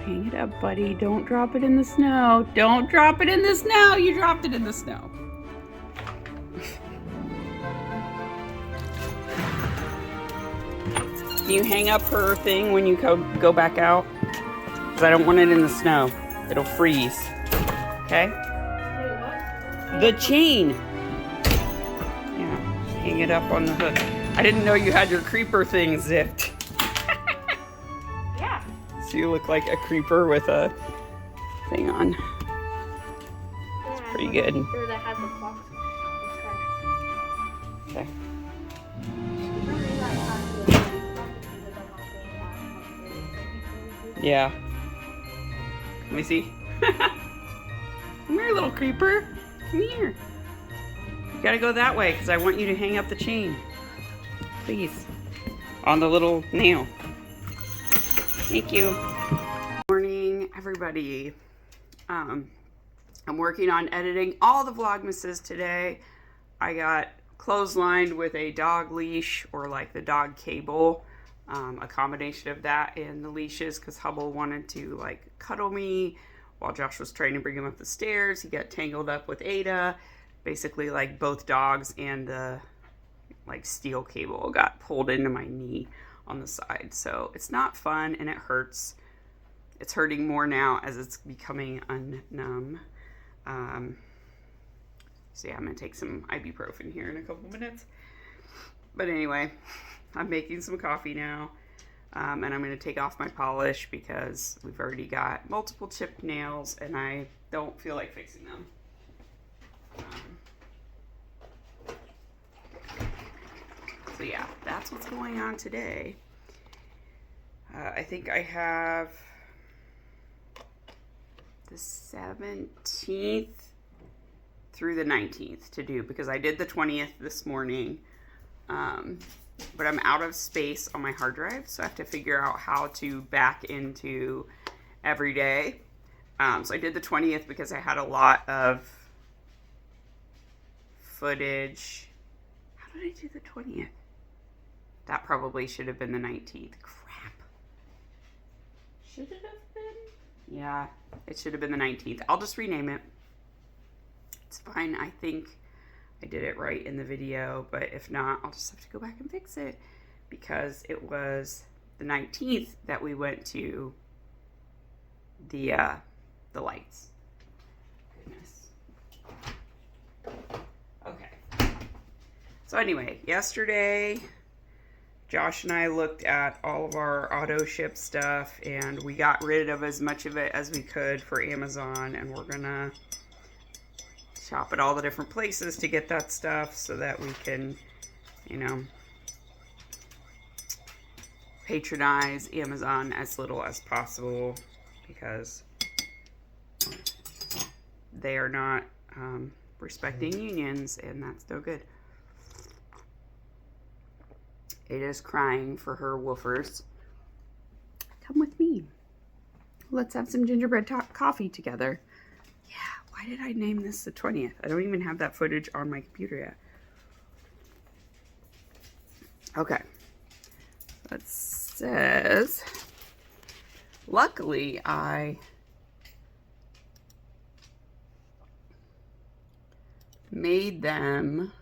Hang it up, buddy. Don't drop it in the snow. Don't drop it in the snow. You dropped it in the snow. Can you hang up her thing when you go back out? Because I don't want it in the snow. It'll freeze. Okay? The chain. Yeah, hang it up on the hook. I didn't know you had your creeper thing zipped. Yeah. So you look like a creeper with a thing on. It's pretty good. Sure that has a box. Okay. Yeah. Let me see. Come here, little creeper. Come here. You gotta go that way because I want you to hang up the chain. Please. On the little nail. Thank you. Good morning, everybody. I'm working on editing all the Vlogmases today. I got clotheslined with a dog leash, or like the dog cable. A combination of that and the leashes, because Hubble wanted to like cuddle me while Josh was trying to bring him up the stairs. He got tangled up with Ada. Basically, like both dogs and the like steel cable got pulled into my knee on the side. So it's not fun and it hurts. It's hurting more now as it's becoming unnumb. So yeah, I'm gonna take some ibuprofen here in a couple minutes. But anyway, I'm making some coffee now, and I'm going to take off my polish because we've already got multiple chipped nails and I don't feel like fixing them. So yeah, that's what's going on today. I think I have the 17th through the 19th to do, because I did the 20th this morning. But I'm out of space on my hard drive, so I have to figure out how to back into every day. So I did the 20th because I had a lot of footage. How did I do the 20th? That probably should have been the 19th. Crap. Should it have been? Yeah, it should have been the 19th. I'll just rename it. It's fine. I think I did it right in the video, but if not, I'll just have to go back and fix it, because it was the 19th that we went to the lights. Goodness. Okay. So anyway, yesterday, Josh and I looked at all of our auto ship stuff, and we got rid of as much of it as we could for Amazon, and we're gonna shop at all the different places to get that stuff so that we can, you know, patronize Amazon as little as possible, because they are not respecting unions, and that's no good. Ada's crying for her woofers. Come with me. Let's have some gingerbread coffee together. Yeah. Why did I name this the 20th? I don't even have that footage on my computer yet. Okay. It says, luckily I made them.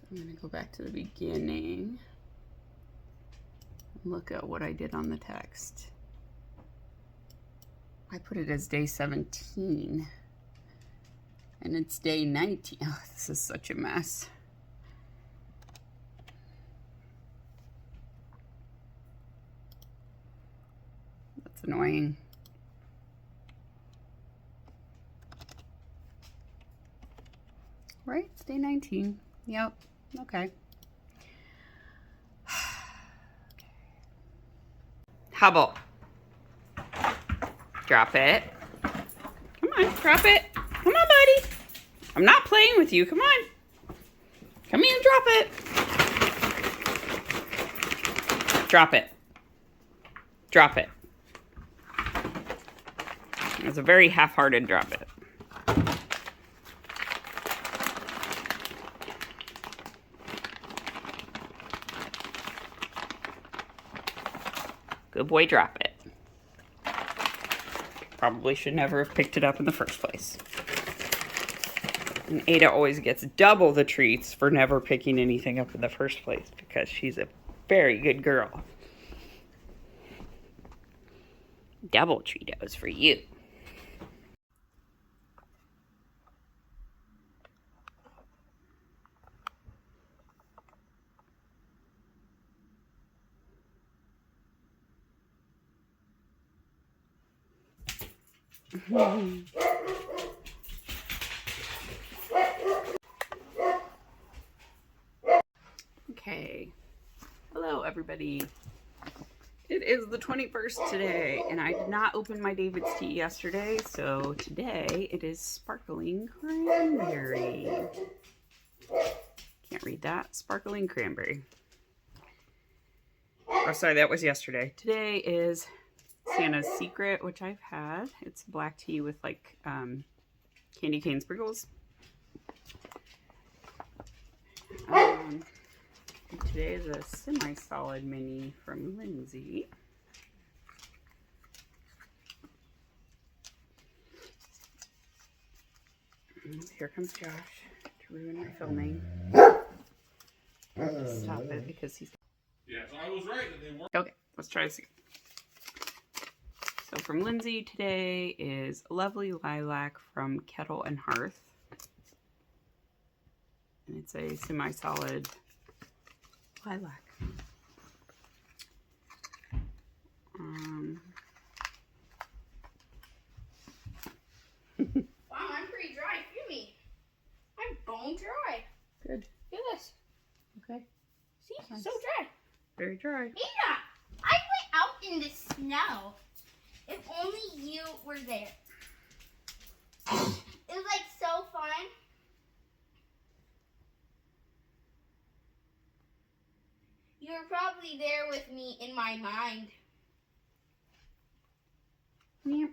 I'm going to go back to the beginning. Look at what I did on the text. I put it as day 17, and it's day 19. Oh, this is such a mess. That's annoying. Right? It's day 19. Yep. Okay. Hubble. Drop it. Come on, drop it. Come on, buddy. I'm not playing with you. Come on. Come here and drop it. Drop it. Drop it. It's a very half-hearted drop it. Good boy, drop it. probably should never have picked it up in the first place. And Ada always gets double the treats for never picking anything up in the first place because she's a very good girl. Double Cheetos for you. Okay. Hello, everybody. It is the 21st today, and I did not open my David's tea yesterday, so today it is sparkling cranberry. Can't read that. Sparkling cranberry. Oh, sorry, that was yesterday. Today is Santa's Secret, which I've had. It's black tea with like candy cane sprinkles. Today is a semi-solid mini from Lindsay. Here comes Josh to ruin my filming. Stop it because he's... Yeah, so I was right that they weren't. Okay, let's try this again. So from Lindsay today is Lovely Lilac from Kettle and Hearth. And it's a semi-solid lilac. Wow, I'm pretty dry. Feel me. I'm bone dry. Good. Feel this. Okay. See? Nice. So dry. Very dry. Ada, I went out in the snow. If only you were there. It was like so fun. You were probably there with me in my mind. Yeah.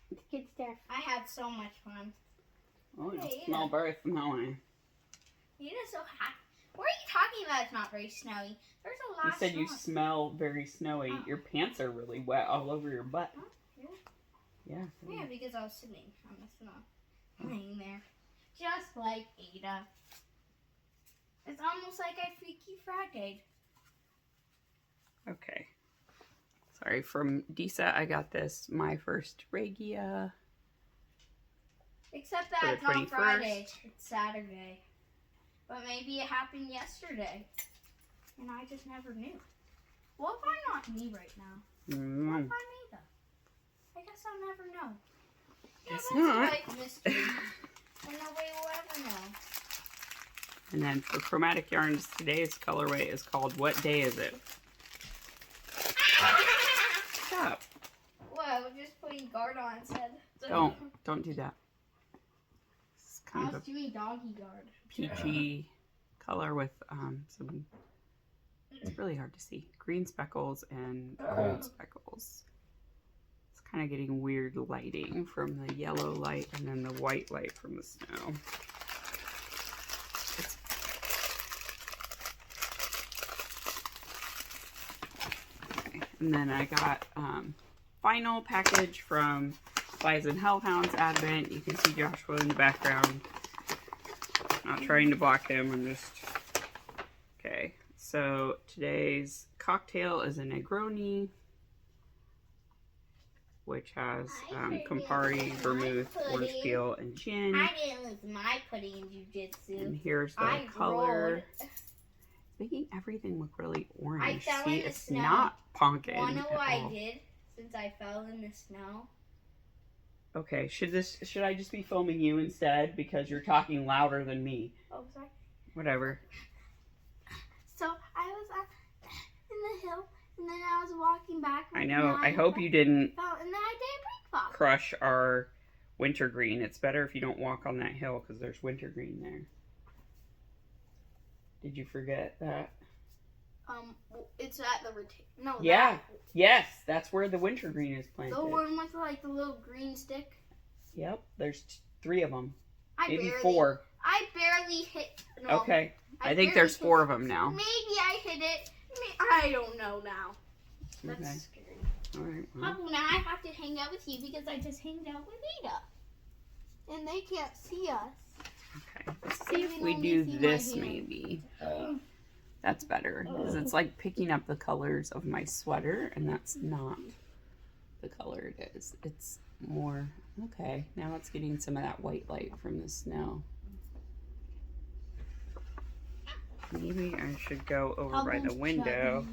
It's good stuff. I had so much fun. Oh, you Hey, smell very smelly. Ada's so happy. What are you talking about? It's not very snowy. There's a lot You of said you snow. smell very snowy. Oh. Your pants are really wet all over your butt. Oh, yeah. Yeah. Yeah, because I was sitting on the snow. Laying there. Just like Ada. It's almost like I Freaky Friday. Okay. Sorry, from Disa, I got this My First Regia. Except For that the it's not 21st. Friday. It's Saturday. But maybe it happened yesterday. And I just never knew. What if I'm not me right now? What Mm. if I'm Ada? I guess I'll never know. Yeah, Guess that's not. a big mystery. And nobody will ever know. And then for Chromatic Yarns, today's colorway is called What Day Is It? Stop. Whoa, just putting guard on said. Don't do that. It's I kind was of a doing doggy guard. peachy color with some, it's really hard to see, green speckles and gold speckles. It's kind of getting weird lighting from the yellow light and then the white light from the snow. Okay. And then I got final package from Spies and Hellhounds Advent. You can see Joshua in the background. Not trying to block him, I'm just... Okay, so today's cocktail is a Negroni, which has Campari, vermouth, orange peel, and gin. I didn't lose my pudding in jujitsu. And here's the I color. rolled. It's making everything look really I orange. fell See, in the it's snow. not pumpkin Wanna know at what I all. did since I fell in the snow? Okay, should I just be filming you instead because you're talking louder than me? Oh, sorry. Whatever. So I was in the hill, and then I was walking back. I know. I hope you didn't fell, and then I did a brake fall. crush our wintergreen. It's better if you don't walk on that hill because there's wintergreen there. Did you forget that? It's at the no. Yeah. Yes, that's where the wintergreen is planted. The one with like the little green stick. Yep, there's 3 of them. I Maybe barely, 4. I barely hit. No, Okay. I think barely there's hit 4 of them now. Maybe I hit it. I don't know now. That's Okay. scary. Alright. Well, Papa, now I have to hang out with you because I just hanged out with Ada. And they can't see us. okay. Let's see if we can do only see my this hand. maybe. That's better. Because it's like picking up the colors of my sweater, and that's not the color it is. It's more, okay, now it's getting some of that white light from the snow. Maybe I should go over by the window.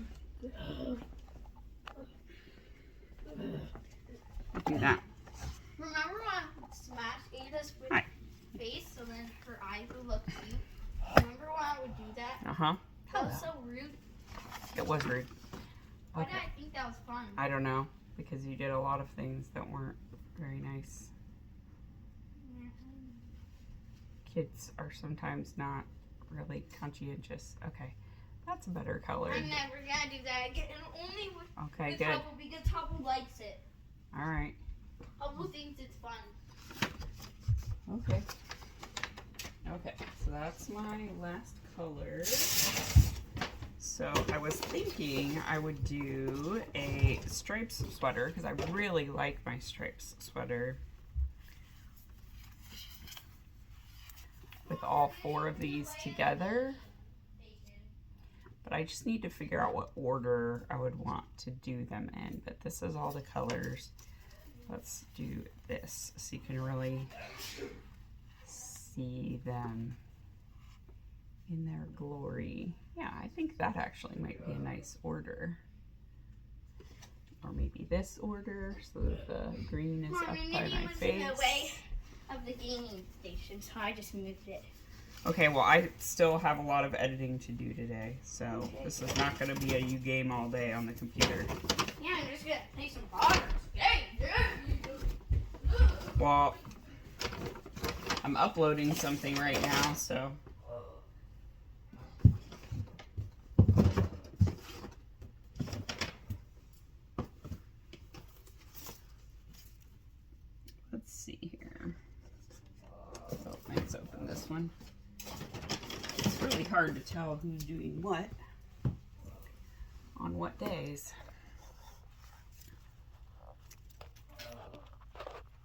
Do that. Remember when I smashed Ada's Hi. face so then her eyes would look cute? Remember when I would do that? Uh-huh. That was so rude. It was rude. Why Okay. did I think that was fun? I don't know, because you did a lot of things that weren't very nice. Kids are sometimes not really conscientious. Okay, that's a better color. I'm never gonna do that again. Only with Okay, good. Hubble because Hubble likes it. All right. Hubble thinks it's fun. Okay. Okay, so that's my last color. So I was thinking I would do a stripes sweater because I really like my stripes sweater. With all 4 of these together. But I just need to figure out what order I would want to do them in. But this is all the colors. Let's do this so you can really see them in their glory. Yeah, I think that actually might be a nice order. Or maybe this order so that the green is up by my was face. in the way of the gaming station, so I just moved it. Okay, well, I still have a lot of editing to do today, so this is not going to be a you game all day on the computer. Yeah, I'm just gonna play some bars. Well, I'm uploading something right now, so. Let's see here. Oh, let's open this one. It's really hard to tell who's doing what on what days.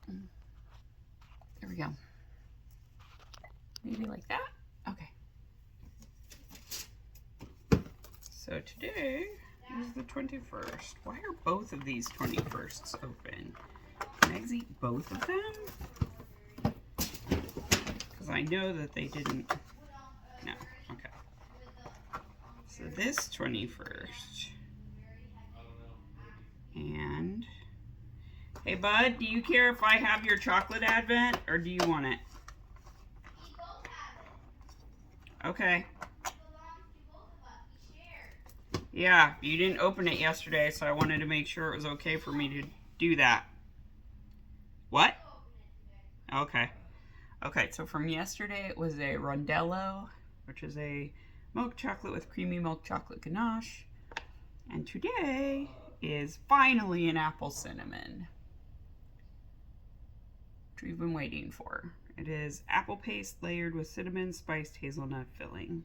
There we go. Maybe like that? Okay. So today is the 21st. Why are both of these 21sts open? Can eggs eat both of them? Because I know that they didn't. No. Okay. So this 21st. And hey, bud, do you care if I have your chocolate advent or do you want it? Okay. Yeah, you didn't open it yesterday, so I wanted to make sure it was okay for me to do that. What? Okay. Okay, so from yesterday it was a rondello, which is a milk chocolate with creamy milk chocolate ganache. And today is finally an apple cinnamon, which we've been waiting for. It is apple paste layered with cinnamon spiced hazelnut filling.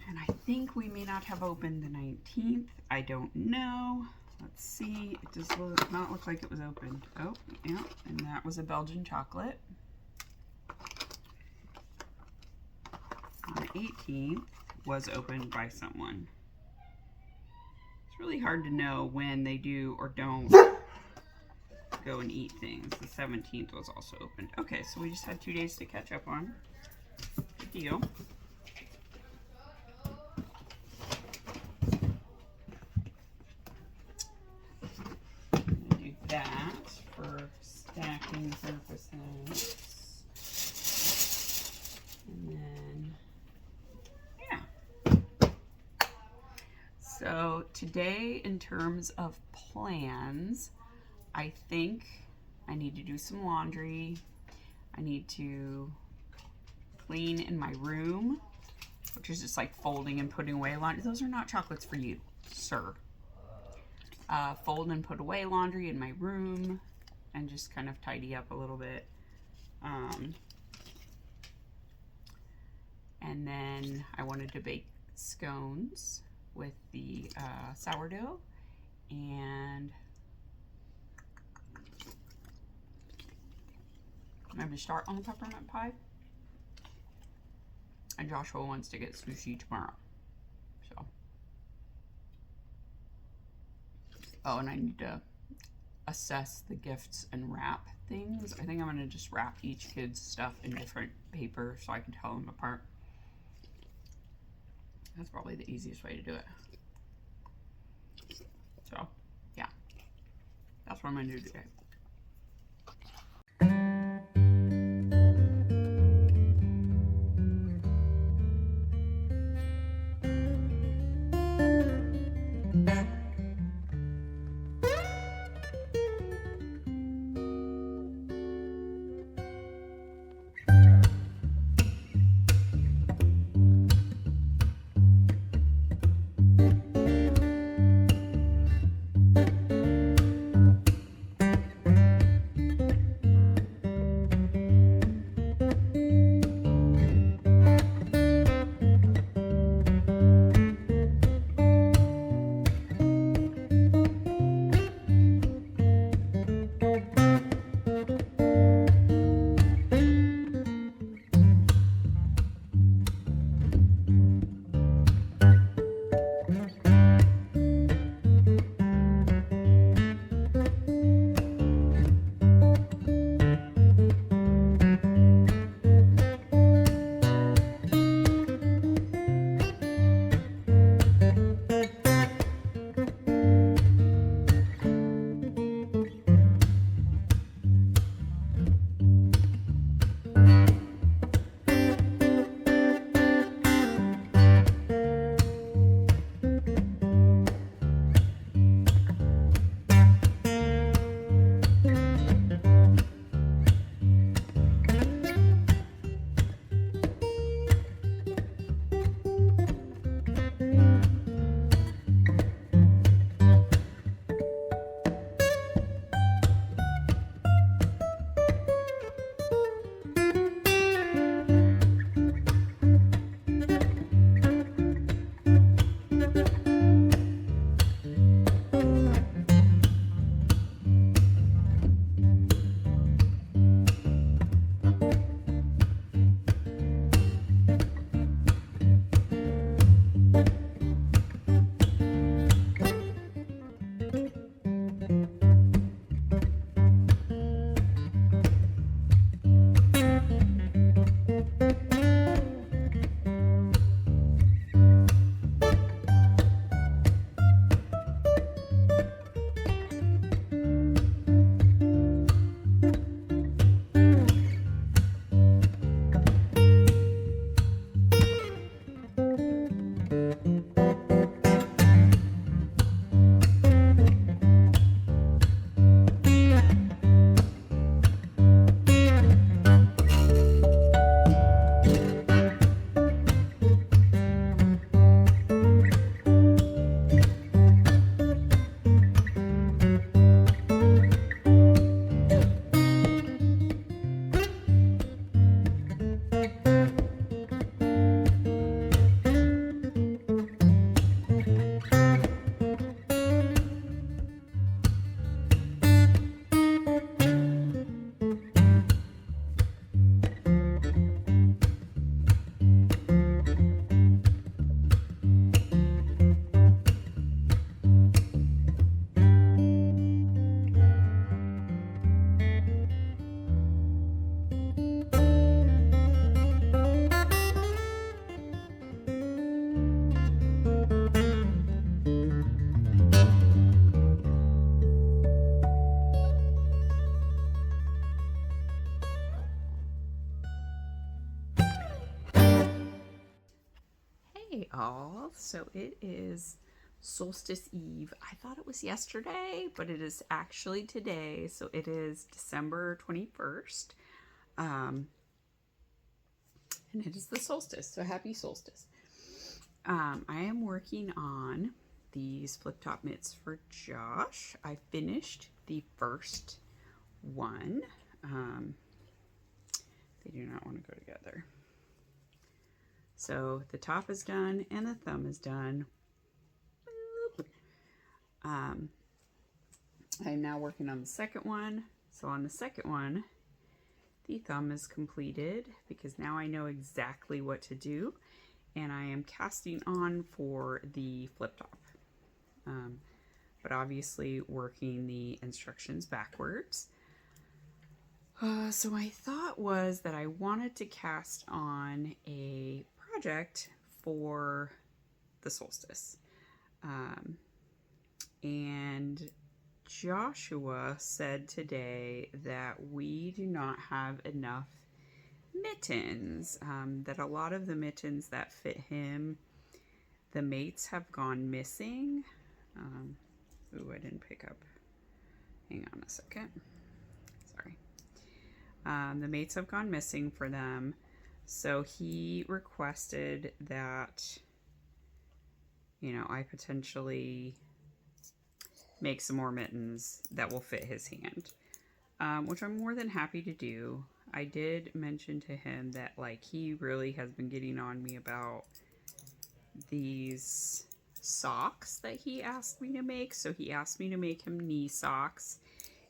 And I think we may not have opened the 19th. I don't know. Let's see. It does not look like it was opened. Oh, yeah. And that was a Belgian chocolate. On the 18th was opened by someone. It's really hard to know when they do or don't go and eat things. The 17th was also opened. Okay, so we just had 2 days to catch up on. Good deal. Do that for stacking purposes. And then, yeah. So today, in terms of plans, I think I need to do some laundry. I need to clean in my room, which is just like folding and putting away laundry. Those are not chocolates for you, sir. Fold and put away laundry in my room and just kind of tidy up a little bit. And then I wanted to bake scones with the sourdough, and maybe start on the peppermint pie. And Joshua wants to get sushi tomorrow. So. Oh, and I need to assess the gifts and wrap things. I think I'm going to just wrap each kid's stuff in different paper so I can tell them apart. That's probably the easiest way to do it. So, yeah. That's what I'm going to do today. Hey all, so it is Solstice Eve. I thought it was yesterday, but it is actually today. So it is December 21st. And it is the solstice, so happy solstice. I am working on these flip top mitts for Josh. I finished the first one. They do not want to go together. So the top is done and the thumb is done. I'm now working on the second one. So on the second one, the thumb is completed because now I know exactly what to do, and I am casting on for the flip top. But obviously working the instructions backwards. So my thought was that I wanted to cast on a project for the solstice. And Joshua said today that we do not have enough mittens, that a lot of the mittens that fit him, the mates have gone missing. Ooh, I didn't pick up. Hang on a second. Sorry. The mates have gone missing for them. So he requested that, you know, I potentially make some more mittens that will fit his hand, which I'm more than happy to do. I did mention to him that, like, he really has been getting on me about these socks that he asked me to make. So he asked me to make him knee socks,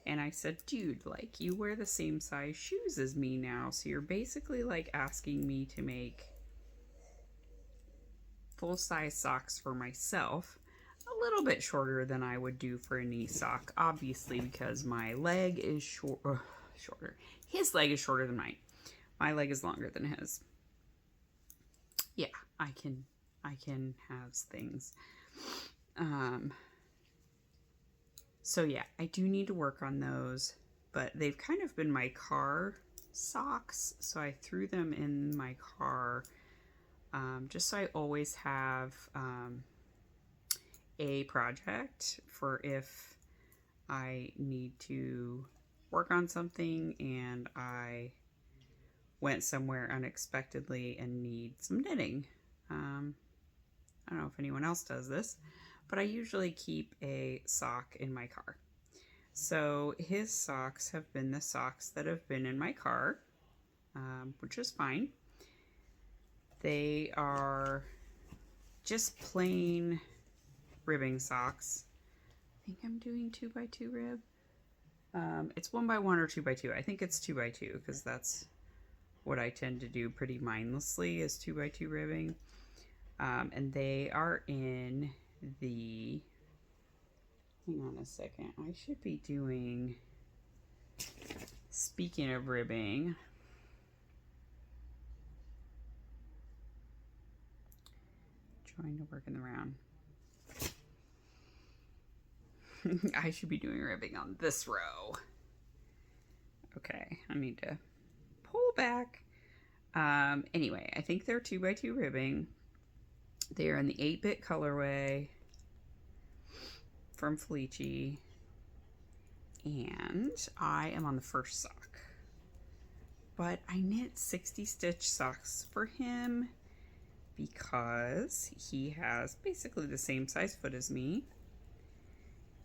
and I said, dude, like, you wear the same size shoes as me now, so you're basically like asking me to make full-size socks for myself, a little bit shorter than I would do for a knee sock, obviously, because my leg is shorter. His leg is shorter than mine. My leg is longer than his. Yeah, I can have things. So yeah, I do need to work on those, but they've kind of been my car socks, so I threw them in my car, just so I always have a project for if I need to work on something and I went somewhere unexpectedly and need some knitting. I don't know if anyone else does this, but I usually keep a sock in my car. So his socks have been the socks that have been in my car, which is fine. They are just plain ribbing socks. I think I'm doing 2x2 rib. It's 1x1 or 2x2. I think it's 2x2 because that's what I tend to do pretty mindlessly, is 2x2 ribbing. And they are in the, hang on a second, I should be doing, speaking of ribbing, trying to work in the round. I should be doing ribbing on this row. Okay, I need to pull back. Anyway, I think they're 2x2 ribbing. They are in the 8-bit colorway from Felici, and I am on the first sock. But I knit 60 stitch socks for him because he has basically the same size foot as me.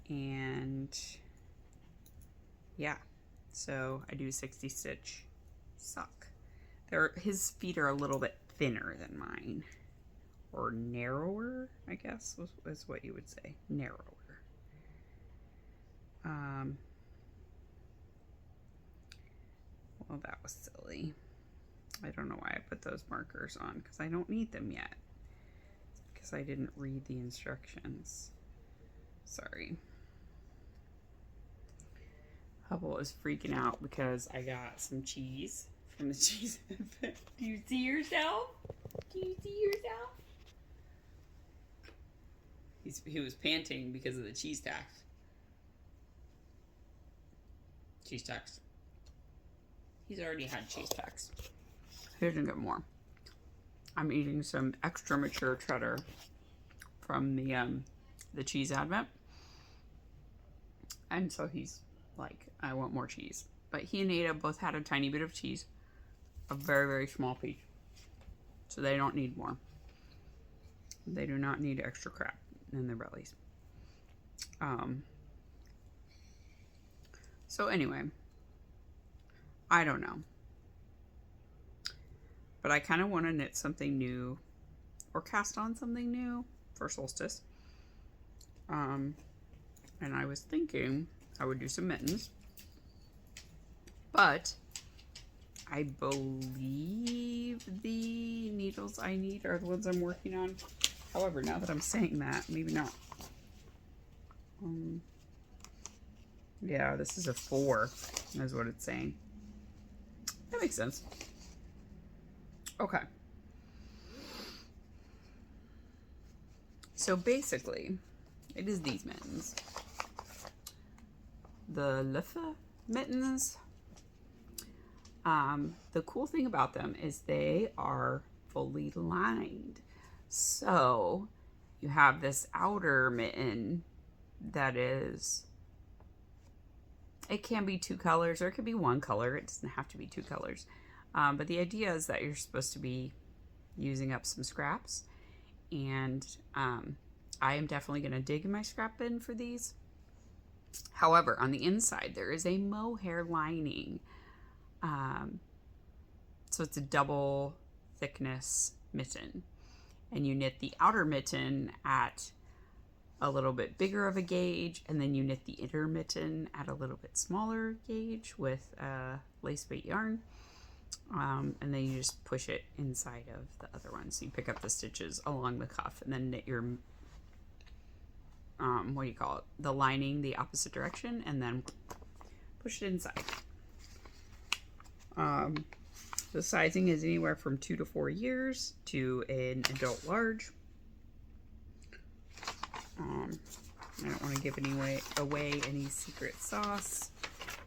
And yeah, so I do 60 stitch sock. His feet are a little bit thinner than mine. Or narrower, I guess, was what you would say. Narrower. Well, that was silly. I don't know why I put those markers on, because I don't need them yet. It's because I didn't read the instructions. Sorry. Hubble is freaking out because I got some cheese from the cheese. Do you see yourself? Do you see yourself? He was panting because of the cheese tax. Cheese tax. He's already had cheese tax. He doesn't get more. I'm eating some extra mature cheddar from the cheese advent. And so he's like, I want more cheese. But he and Ada both had a tiny bit of cheese. A very, very small piece. So they don't need more. They do not need extra crap in their bellies. So anyway, I don't know. But I kind of want to knit something new or cast on something new for solstice. and I was thinking I would do some mittens, but I believe the needles I need are the ones I'm working on. However, now that I'm saying that, maybe not. Yeah, this is a 4, is what it's saying. That makes sense. Okay. So basically, it is these mittens. The Leffe mittens. The cool thing about them is they are fully lined. So you have this outer mitten that is, it can be 2 colors or it could be 1 color. It doesn't have to be 2 colors. But the idea is that you're supposed to be using up some scraps. And I am definitely going to dig in my scrap bin for these. However, on the inside, there is a mohair lining. So it's a double thickness mitten. And you knit the outer mitten at a little bit bigger of a gauge, and then you knit the inner mitten at a little bit smaller gauge with lace weight yarn. And then you just push it inside of the other one. So you pick up the stitches along the cuff and then knit your, what do you call it? The lining the opposite direction, and then push it inside. The sizing is anywhere from 2 to 4 years to an adult large. I don't want to give away any secret sauce,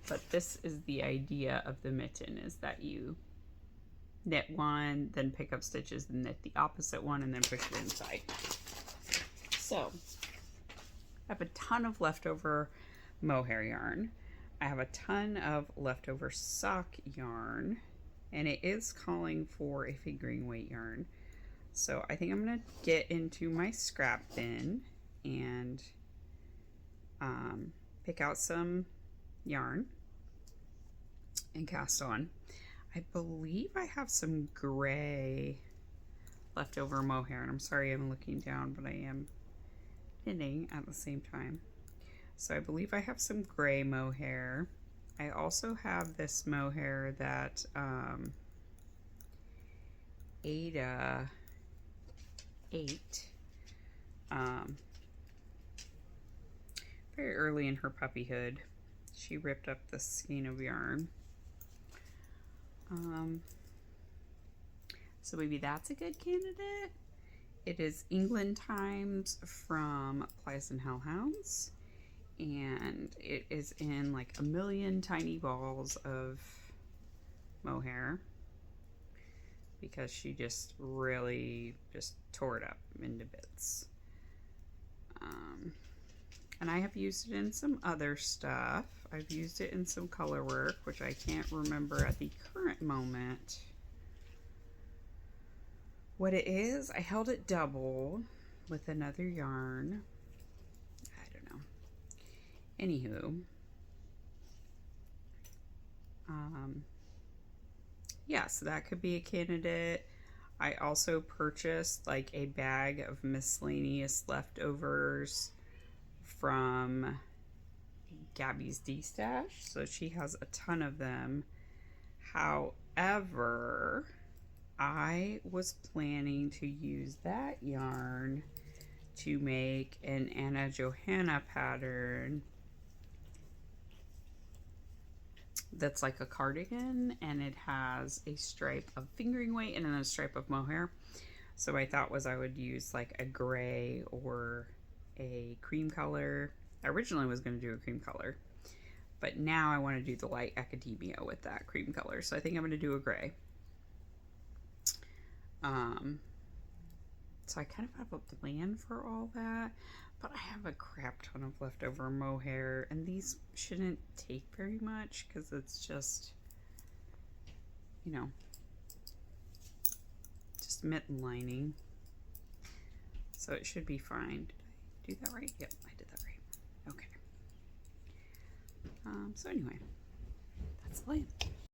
but this is the idea of the mitten, is that you knit one, then pick up stitches, and knit the opposite one, and then push it inside. So I have a ton of leftover mohair yarn. I have a ton of leftover sock yarn, and it is calling for a fingering weight yarn. So I think I'm going to get into my scrap bin and pick out some yarn and cast on. I believe I have some gray leftover mohair, and I'm sorry I'm looking down, but I am knitting at the same time. So I believe I have some gray mohair. I also have this mohair that Ada ate very early in her puppyhood. She ripped up the skein of yarn. So maybe that's a good candidate. It is England Times from Plies and Hellhounds, and it is in like a million tiny balls of mohair because she just really just tore it up into bits. And I have used it in some other stuff. I've used it in some color work, which I can't remember at the current moment what it is. I held it double with another yarn. I don't know. Anywho. Yeah, so that could be a candidate. I also purchased like a bag of miscellaneous leftovers from Gabby's D-Stash. So she has a ton of them. However, I was planning to use that yarn to make an Anna Johanna pattern that's like a cardigan, and it has a stripe of fingering weight and then a stripe of mohair. So I thought I would use like a gray or a cream color. I originally was going to do a cream color, but now I want to do the light academia with that cream color. So I think I'm going to do a gray. So I kind of have a plan for all that, but I have a crap ton of leftover mohair, and these shouldn't take very much because it's just, you know, just mitten lining. So it should be fine. Did I do that right? Yep, I did that right. Okay. So anyway, that's the plan.